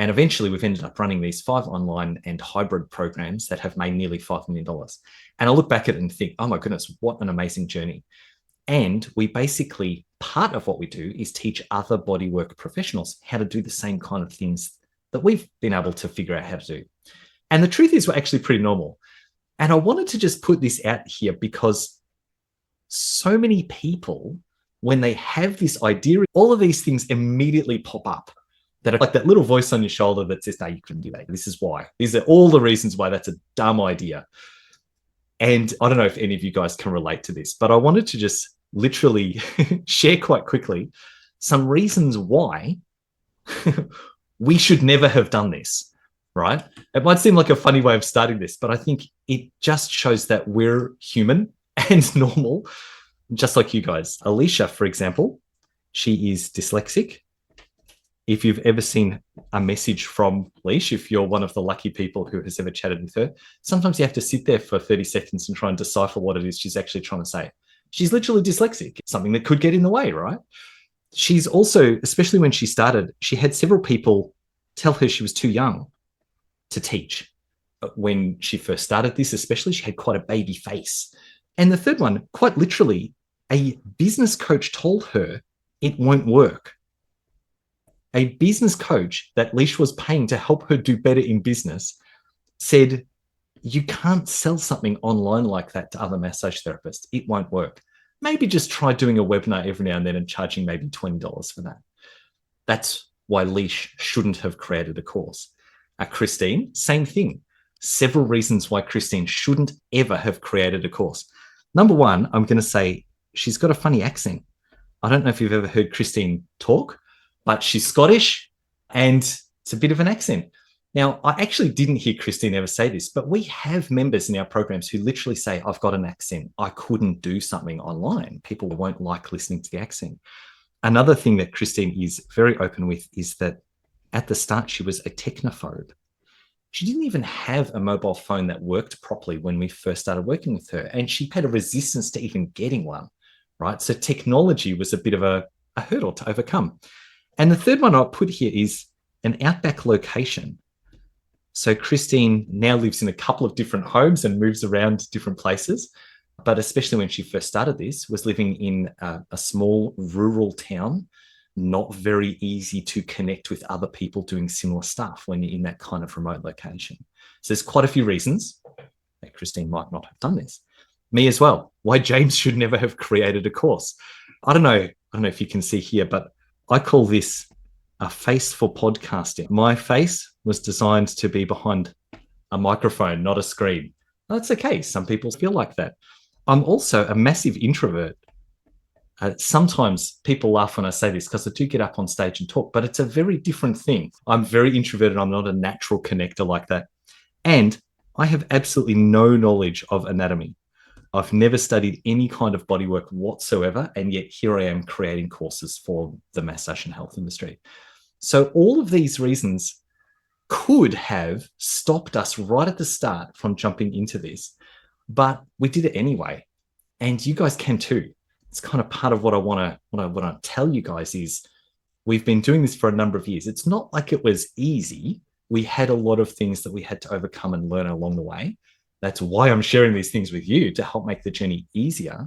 And eventually we've ended up running these 5 online and hybrid programs that have made nearly $5 million. And I look back at it and think, oh my goodness, what an amazing journey. And we basically, part of what we do is teach other bodywork professionals how to do the same kind of things that we've been able to figure out how to do. And the truth is, we're actually pretty normal. And I wanted to just put this out here because so many people, when they have this idea, all of these things immediately pop up that are like that little voice on your shoulder that says, no, you couldn't do that. This is why. These are all the reasons why that's a dumb idea. And I don't know if any of you guys can relate to this, but I wanted to just literally share quite quickly some reasons why we should never have done this, right? It might seem like a funny way of starting this, but I think it just shows that we're human and normal, just like you guys. Alicia, for example, she is dyslexic. If you've ever seen a message from Leash, if you're one of the lucky people who has ever chatted with her, sometimes you have to sit there for 30 seconds and try and decipher what it is she's actually trying to say. She's literally dyslexic, something that could get in the way, right? She's also, especially when she started, she had several people tell her she was too young to teach. When she first started this, especially, she had quite a baby face. And the third one, quite literally, a business coach told her it won't work. A business coach that Leash was paying to help her do better in business said, you can't sell something online like that to other massage therapists. It won't work. Maybe just try doing a webinar every now and then and charging maybe $20 for that. That's why Leash shouldn't have created a course. Christine, same thing. Several reasons why Christine shouldn't ever have created a course. Number one, I'm going to say she's got a funny accent. I don't know if you've ever heard Christine talk, but she's Scottish and it's a bit of an accent. Now, I actually didn't hear Christine ever say this, but we have members in our programs who literally say, I've got an accent. I couldn't do something online. People won't like listening to the accent. Another thing that Christine is very open with is that at the start, she was a technophobe. She didn't even have a mobile phone that worked properly when we first started working with her. And she had a resistance to even getting one, right? So technology was a bit of a hurdle to overcome. And the third one I'll put here is an outback location. So Christine now lives in a couple of different homes and moves around different places, but especially when she first started this, was living in a small rural town, not very easy to connect with other people doing similar stuff when you're in that kind of remote location. So there's quite a few reasons that Christine might not have done this. Me as well. Why James should never have created a course. I don't know if you can see here, but I call this a face for podcasting. My face was designed to be behind a microphone, not a screen. That's okay. Some people feel like that. I'm also a massive introvert. Sometimes people laugh when I say this because I do get up on stage and talk, but it's a very different thing. I'm very introverted. I'm not a natural connector like that. And I have absolutely no knowledge of anatomy. I've never studied any kind of bodywork whatsoever, and yet here I am creating courses for the massage and health industry. So all of these reasons could have stopped us right at the start from jumping into this, but we did it anyway, and you guys can too. It's kind of part of what I want to tell you guys is we've been doing this for a number of years. It's not like it was easy. We had a lot of things that we had to overcome and learn along the way. That's why I'm sharing these things with you, to help make the journey easier.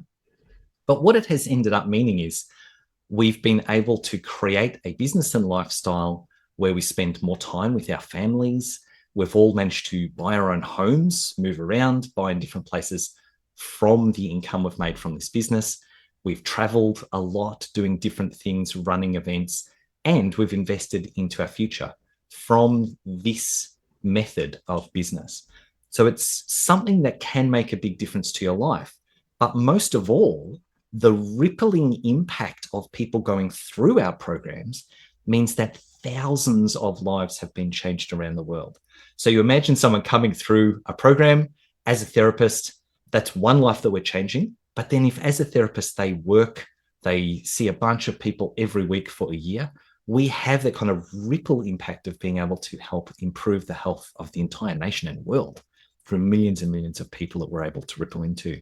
But what it has ended up meaning is we've been able to create a business and lifestyle where we spend more time with our families. We've all managed to buy our own homes, move around, buy in different places from the income we've made from this business. We've traveled a lot, doing different things, running events, and we've invested into our future from this method of business. So it's something that can make a big difference to your life. But most of all, the rippling impact of people going through our programs means that thousands of lives have been changed around the world. So you imagine someone coming through a program as a therapist, that's one life that we're changing. But then if as a therapist they see a bunch of people every week for a year, we have that kind of ripple impact of being able to help improve the health of the entire nation and world through millions and millions of people that we're able to ripple into.